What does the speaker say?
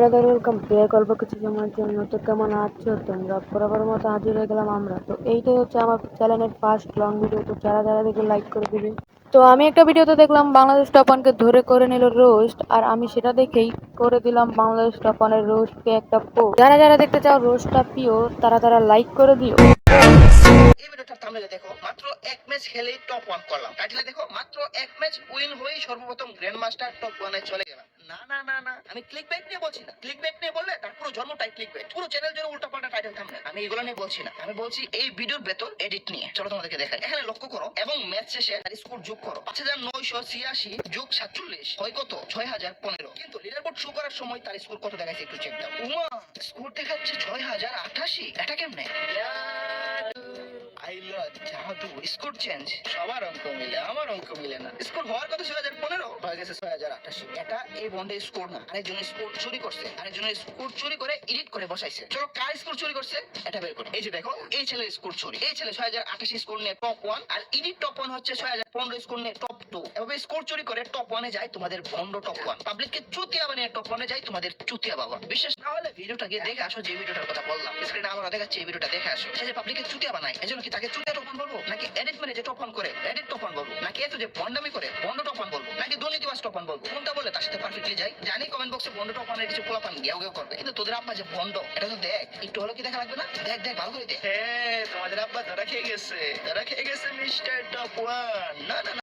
Brother welcome back অল্প কিছু সময়ের জন্য। তো কেমন আছো তোমরা? বরাবর মতো হাজির হয়ে গেলাম আমরা। তো এইটাই হচ্ছে আমার চ্যানেলের ফার্স্ট লং ভিডিও। তো যারা যারা দেখে লাইক করে দিবে। তো আমি একটা ভিডিওতে দেখলাম বাংলাদেশ টপ ওয়ানকে ধরে করে নিল রোস্ট, আর আমি সেটা দেখেই করে দিলাম বাংলাদেশ টপ ওয়ানের রোস্টকে একটা পোস্ট। যারা যারা দেখতে চাও রোস্টটা পিও, তারা তারা লাইক করে দিও। এই ভিডিওটা থাম্বনেলে দেখো, মাত্র এক ম্যাচ খেলেই টপ ওয়ান করলাম। টাইটেলে দেখো, মাত্র এক ম্যাচ উইন হয়েই সর্বপ্রথম গ্র্যান্ড মাস্টার টপ ওয়ানে চলে গেলাম। না না না না, আমি ক্লিক ব্যাট নিয়ে বলছি না। ক্লিক ব্যাট নিয়ে বললে তার পুরো জন্মটাই ক্লিক ব্যাট, পুরো চ্যানেল জুড়ে উল্টা পাল্টা টাইটেল থাম্বনেল। আমি এগুলো নিয়ে বলছি না, আমি বলছি এই ভিডিওর ভেতর এডিট নিয়ে। চলো তোমাদেরকে দেখাই। এখানে লক্ষ্য করো এবং ম্যাচ শেষে তার স্কোর যোগ করো। 5986 যোগ 47 হয় কত? 6015। কিন্তু লিডারবোর্ড শো করার সময় তার স্কোর কত দেখাচ্ছে একটু চেক দাও। উমা, স্কোর দেখাচ্ছে 6088। এটা কেমনে? জাদু, স্কোর চেঞ্জ। সবার অঙ্ক মিলে, আমার অঙ্ক মিলে না। স্কোর হওয়ার কথা 6015, হয়ে গেছে 6088। এটা এই বন্ডে স্কোর না, আরেকজন স্কোর চুরি করছে। আরেকজন স্কোর চুরি করে এডিট করে বসাইছে। চলো কার স্কোর চুরি করছে এটা বের করি। এই যে দেখো, এই ছেলের স্কোর চুরি। এই ছেলে 6088 স্কোর নিয়ে টপ ওয়ান, আর এডিট টপ ওয়ান হচ্ছে 6015 স্কোর নিয়ে টপ টু। এভাবে স্কোর চুরি করে টপ ওয়ানে যায় তোমাদের বন্ড টপ ওয়ান। পাবলিককে চুতিয়া বানিয়ে টপ ওয়ানে যায় তোমাদের চুতিয়া বাবা। বিশ্বাস না হলে ভিডিওটা গিয়ে দেখে আসো, যে ভিডিওটার কথা বললাম। স্ক্রিনে আবার দেখাচ্ছি, এই ভিডিওটা দেখে আসো। সে যে পাবলিককে চুতিয়া বানায়, এজন্য কি তাকে চুতিয়া টপ ওয়ান বলবো, নাকি এডিট মানে যে টপ ওয়ান করে এডিট টপ ওয়ান বলবো, নাকি এত যে বন্ডামি করে বন্ড টপ ওয়ান বলবো, নাকি দুর্নীতিবাজ টপ ওয়ান বলবো? কোনটা বলে তার সাথে পারফেক্টলি যায়? জানি কমেন্ট বক্সে বন্ড টপ ওয়ানের কিছু পোলাপান গিয়াও গিয়ে করবে, কিন্তু তোদের আব্বা যে বন্ড, এটা তো দেখ, একটু হলো কি দেখা লাগবে না? দেখ দেখ ভালো করে দেখ। হ্যাঁ, তোমাদের আব্বা ধরা খেয়ে গেছে, ধরা খেয়ে গেছে মিস্টার টপ ওয়ান। না না না।